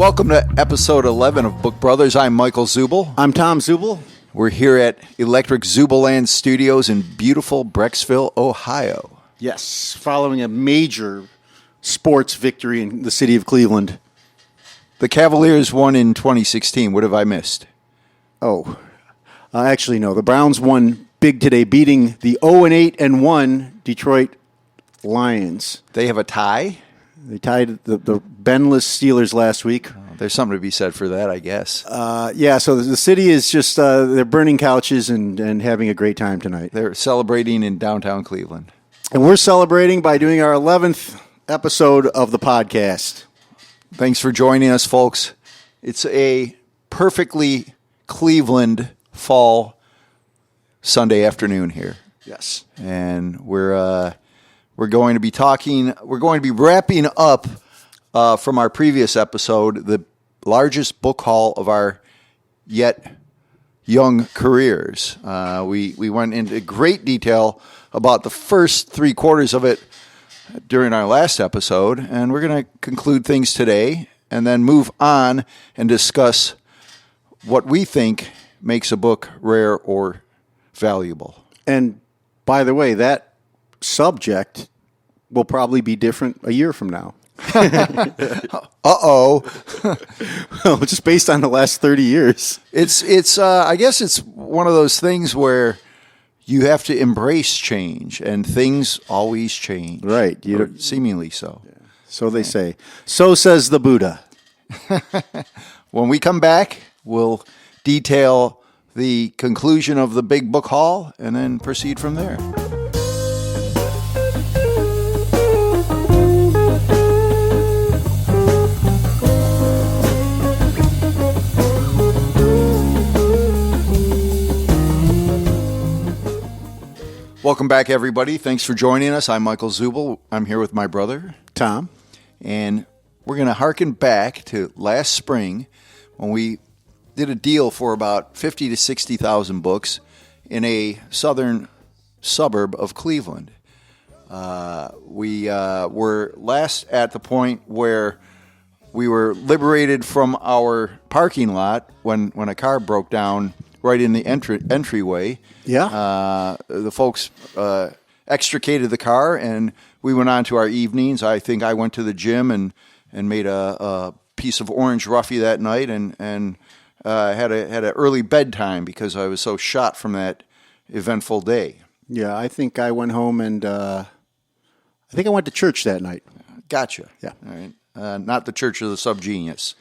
Welcome to episode 11 of Book Brothers. I'm Michael Zubel. I'm Tom Zubel. We're here at Electric Zubeland Studios in beautiful Brecksville, Ohio. Yes, following a major sports victory in the city of Cleveland. The Cavaliers won in 2016. What have I missed? Actually, no. The Browns won big today, beating the 0-8-1 Detroit Lions. They have a tie? They tied the Benless Steelers last week. There's something to be said for that, I guess. So the city is just, they're burning couches and having a great time tonight. They're celebrating in downtown Cleveland. And we're celebrating by doing our 11th episode of the podcast. Thanks for joining us, folks. It's a perfectly Cleveland fall Sunday afternoon here. Yes. And we're going to be wrapping up from our previous episode the largest book haul of our yet young careers. We went into great detail about the first 3/4 of it during our last episode, and we're going to conclude things today and then move on and discuss what we think makes a book rare or valuable. And by the way, that subject will probably be different a year from now. Uh-oh. Well, just based on the last 30 years. It's I guess it's one of those things where you have to embrace change, and things always change. Right. Or seemingly so. Yeah. So they say. So says the Buddha. When we come back, we'll detail the conclusion of the big book haul and then proceed from there. Welcome back, everybody. Thanks for joining us. I'm Michael Zubel. I'm here with my brother, Tom. And we're going to harken back to last spring when we did a deal for about 50 to 60,000 books in a southern suburb of Cleveland. We were last at the point where we were liberated from our parking lot when a car broke down right in the entryway. Yeah. The folks extricated the car, and we went on to our evenings. I think I went to the gym and made a piece of orange roughy that night, and had an early bedtime because I was so shot from that eventful day. Yeah, I think I went home and I think I went to church that night. Gotcha. Yeah. All right. Not the Church of the Subgenius.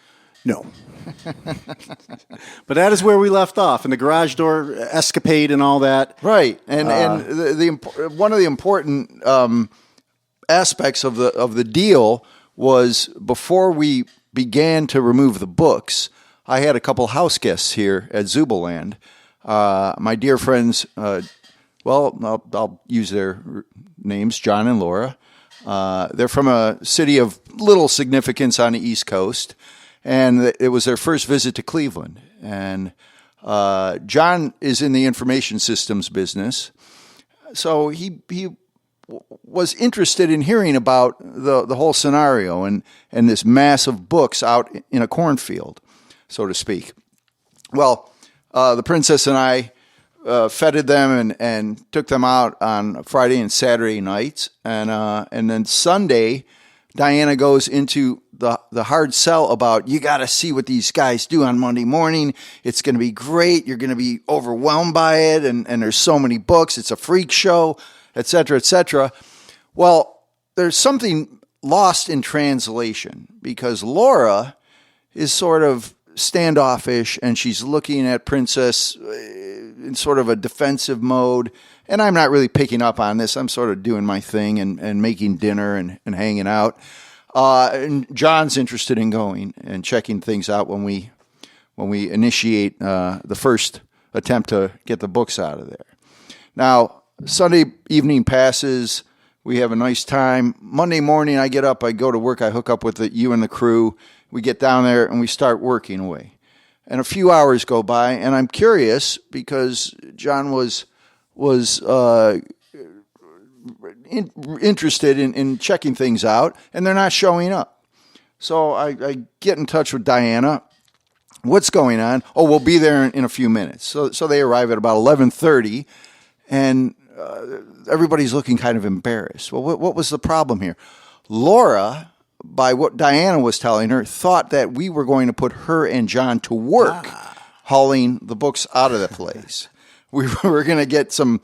No. But that is where we left off, in the garage door escapade and all that. Right. And one of the important aspects of the deal was before we began to remove the books, I had a couple house guests here at Zubeland. My dear friends, I'll use their names, John and Laura. They're from a city of little significance on the East Coast, and it was their first visit to Cleveland. And John is in the information systems business, so he was interested in hearing about the whole scenario and this mass of books out in a cornfield, so to speak. Well, the princess and I feted them and took them out on Friday and Saturday nights, and then Sunday, Diana goes into the hard sell about, you got to see what these guys do on Monday morning. It's going to be great. You're going to be overwhelmed by it, and there's so many books. It's a freak show, et cetera, et cetera. Well, there's something lost in translation because Laura is sort of standoffish, and she's looking at Princess in sort of a defensive mode. And I'm not really picking up on this. I'm sort of doing my thing and making dinner and hanging out. And John's interested in going and checking things out when we initiate the first attempt to get the books out of there. Now, Sunday evening passes. We have a nice time. Monday morning, I get up, I go to work, I hook up with you and the crew. We get down there and we start working away. And a few hours go by, and I'm curious because John was interested in checking things out, and they're not showing up. So I get in touch with Diana. What's going on? Oh, we'll be there in a few minutes. So they arrive at about 11:30, and everybody's looking kind of embarrassed. Well, what was the problem here? Laura, by what Diana was telling her, thought that we were going to put her and John to work hauling the books out of the place. We were going to get some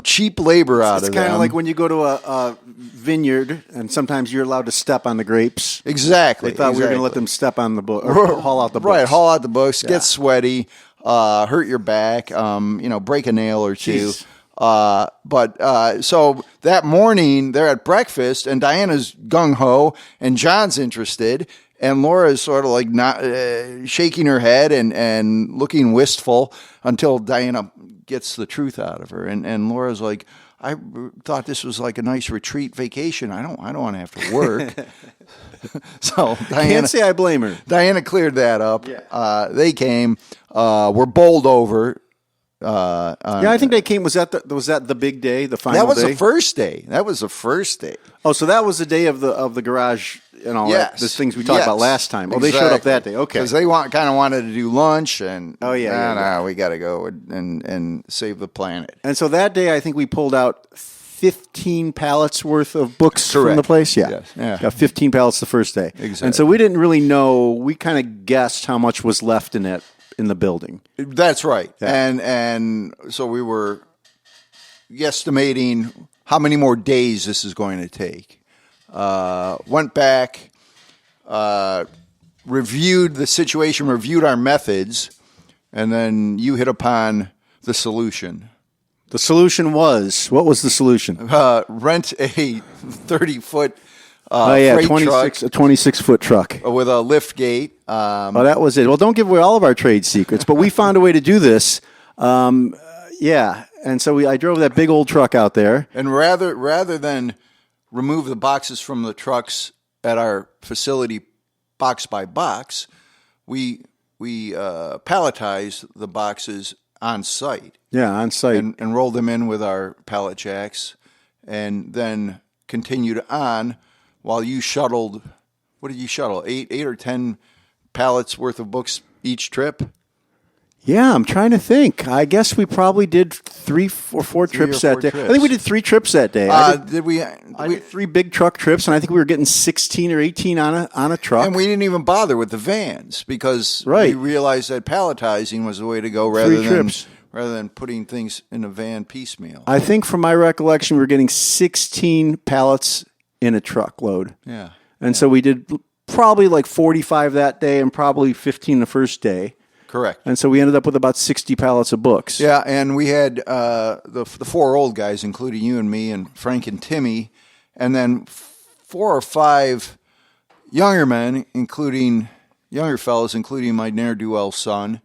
cheap labor out of them. It's kind of like when you go to a vineyard and sometimes you're allowed to step on the grapes. Exactly. They thought we were going to let them step on the book or haul out the books. Right, haul out the books, get sweaty, hurt your back, break a nail or two. Jeez. So that morning they're at breakfast and Diana's gung ho and John's interested. And Laura is sort of like not shaking her head and looking wistful until Diana gets the truth out of her. And Laura's like, I thought this was like a nice retreat vacation. I don't want to have to work. So Diana, Can't say I blame her. Diana cleared that up. Yeah. They came, were bowled over. I think they came. Was that the big day? The final day? That was the first day. Oh, so that was the day of the garage and all that. The things we talked about last time. Oh, they showed up that day. Okay, because they kind of wanted to do lunch and yeah. We got to go and save the planet. And so that day, I think we pulled out 15 pallets worth of books from the place. Yeah, yes. Yeah. Got 15 pallets the first day. Exactly. And so we didn't really know. We kind of guessed how much was left in the building. That's right. Yeah. And so we were guesstimating how many more days this is going to take. Went back, reviewed the situation, reviewed our methods, and then you hit upon the solution. The solution was, what was the solution? Rent a 30-foot freight 26, truck. A 26-foot truck. With a lift gate. That was it. Well, don't give away all of our trade secrets, but we found a way to do this. And so I drove that big old truck out there. And rather than remove the boxes from the trucks at our facility box by box, we palletized the boxes on site. Yeah, on site. And rolled them in with our pallet jacks and then continued on while you shuttled, what did you shuttle, 8 or 10 pallets worth of books each trip? Yeah, I'm trying to think. I guess we probably did 3 or 4 trips that day. I think we did 3 trips that day. I did 3 big truck trips, and I think we were getting 16 or 18 on a truck. And we didn't even bother with the vans because we realized that palletizing was the way to go rather than putting things in a van piecemeal. I think from my recollection, we were getting 16 pallets in a truckload. Yeah. And so we did probably like 45 that day and probably 15 the first day. Correct. And so we ended up with about 60 pallets of books. Yeah, and we had the 4 old guys, including you and me and Frank and Timmy, and then 4 or 5 younger men, younger fellows, including my ne'er-do-well son,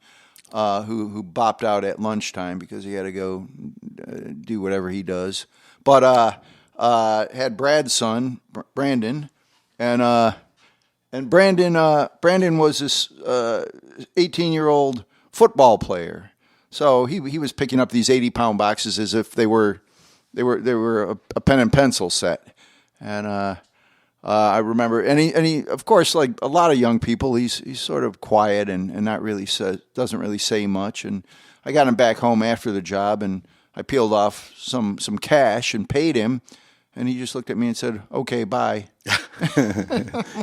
who bopped out at lunchtime because he had to go do whatever he does. But had Brad's son, Brandon, and Brandon was this 18-year-old football player. So he was picking up these 80-pound boxes as if they were a pen and pencil set. And I remember, and he of course, like a lot of young people, he's sort of quiet and not really doesn't really say much. And I got him back home after the job, and I peeled off some cash and paid him. And he just looked at me and said, "Okay, bye."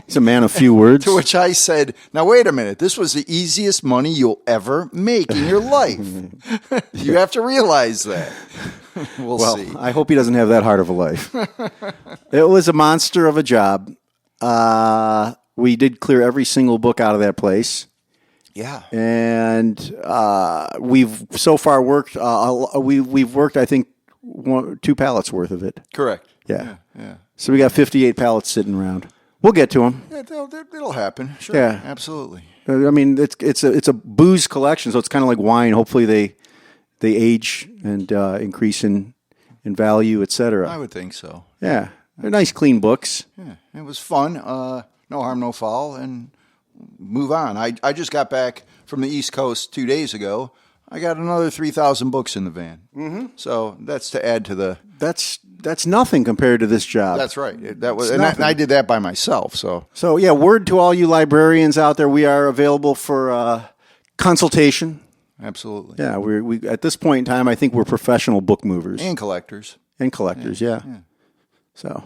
He's a man of few words. To which I said, "Now wait a minute. This was the easiest money you'll ever make in your life. You have to realize that." We'll see. I hope he doesn't have that hard of a life. It was a monster of a job. We did clear every single book out of that place. Yeah. And we've so far worked. We've worked, I think, 2 pallets worth of it. Correct. Yeah. Yeah. So we got 58 pallets sitting around. We'll get to them. Yeah, it'll happen. Sure. Yeah. Absolutely. I mean, it's a booze collection, so it's kind of like wine. Hopefully, they age and increase in value, etc. I would think so. Yeah, they're nice, clean books. Yeah, it was fun. No harm, no foul, and move on. I just got back from the East Coast 2 days ago. I got another 3,000 books in the van. Mm-hmm. So that's to add to the. That's nothing compared to this job. That's right. That was, and I did that by myself. So yeah, word to all you librarians out there: we are available for consultation. Absolutely. Yeah, we at this point in time, I think we're professional book movers and collectors. Yeah. So,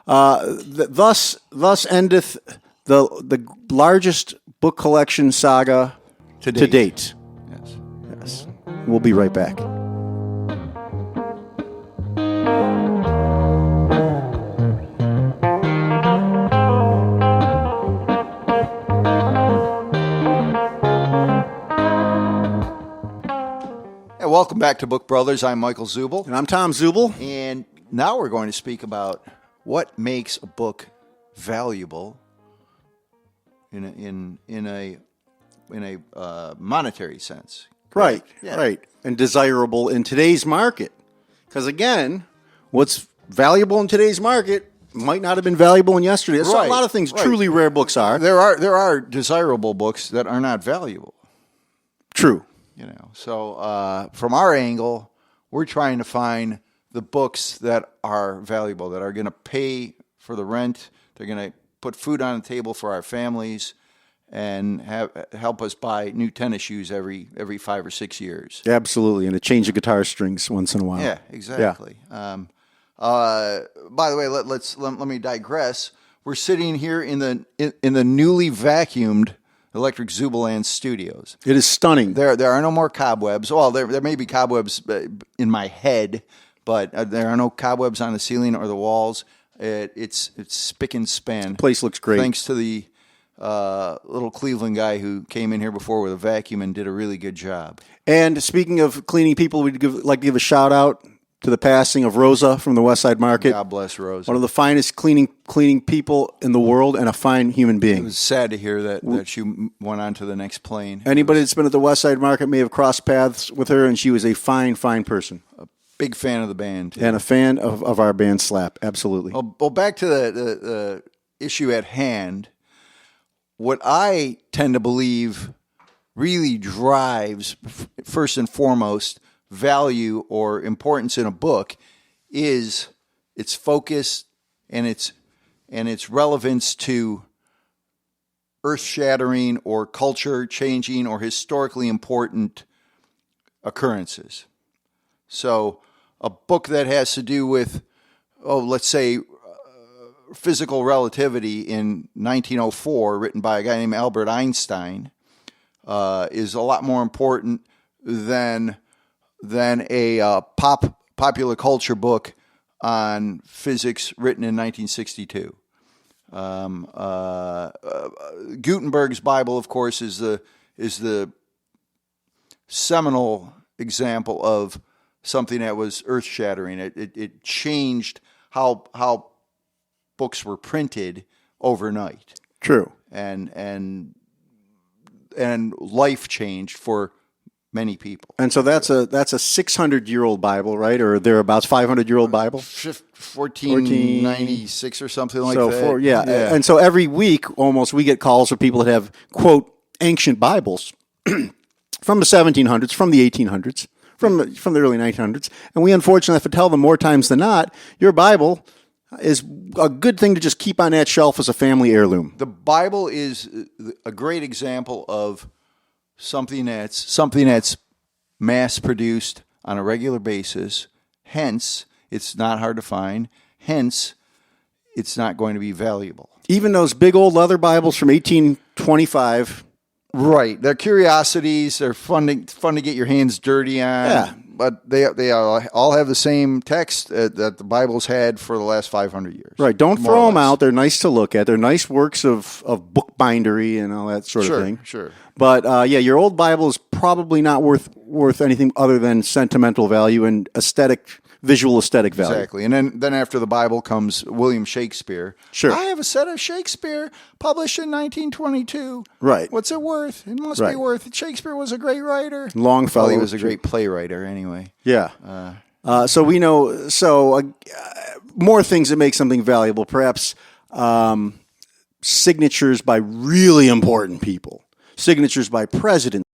thus endeth the largest book collection saga to date. Yes. We'll be right back. Welcome back to Book Brothers. I'm Michael Zubel. And I'm Tom Zubel. And now we're going to speak about what makes a book valuable in a monetary sense. Right, yeah. Right. And desirable in today's market. Because again, what's valuable in today's market might not have been valuable in yesterday. So a lot of things truly rare books are. There are desirable books that are not valuable. True. So from our angle, we're trying to find the books that are valuable, that are going to pay for the rent. They're going to put food on the table for our families, and help us buy new tennis shoes every 5 or 6 years. Absolutely, and a change of guitar strings once in a while. Yeah, exactly. Yeah. By the way, let me digress. We're sitting here in the newly vacuumed Electric Zubeland Studios. It is stunning. There are no more cobwebs. Well, there may be cobwebs in my head, but there are no cobwebs on the ceiling or the walls. It's spick and span. The place looks great. Thanks to the little Cleveland guy who came in here before with a vacuum and did a really good job. And speaking of cleaning people, we'd like to give a shout out to the passing of Rosa from the West Side Market. God bless Rosa. One of the finest cleaning people in the world, and a fine human being. It was sad to hear that she went on to the next plane. Anybody that's been at the West Side Market may have crossed paths with her, and she was a fine person. A big fan of the band, too. And a fan of our band Slap, absolutely. Well, back to the issue at hand. What I tend to believe really drives, first and foremost, value or importance in a book is its focus and its relevance to earth-shattering or culture-changing or historically important occurrences. So a book that has to do with, let's say, physical relativity in 1904, written by a guy named Albert Einstein, is a lot more important than a popular culture book on physics written in 1962. Gutenberg's Bible, of course, is the seminal example of something that was earth-shattering. It changed how books were printed overnight. True. And life changed for many people. And so that's a 600-year-old Bible, right? Or thereabouts, 500-year-old Bible? 1496 or something like that. Yeah. And so every week, almost, we get calls from people that have, quote, ancient Bibles from the 1700s, from the 1800s, from the early 1900s. And we unfortunately have to tell them more times than not, your Bible is a good thing to just keep on that shelf as a family heirloom. The Bible is a great example of something that's mass-produced on a regular basis. Hence, it's not hard to find. Hence, it's not going to be valuable. Even those big old leather Bibles from 1825. Right. They're curiosities. They're fun to get your hands dirty on. Yeah. But they all have the same text that the Bible's had for the last 500 years. Right. Don't throw them out. They're nice to look at. They're nice works of bookbindery and all that sort of thing. Sure. But your old Bible is probably not worth anything other than sentimental value and visual aesthetic value. Exactly. And then after the Bible comes William Shakespeare. Sure. I have a set of Shakespeare published in 1922. Right. What's it worth? It must be worth it. Shakespeare was a great writer. Longfellow. Well, he was a great playwright anyway. Yeah. So we know, more things that make something valuable, perhaps signatures by really important people, signatures by presidents.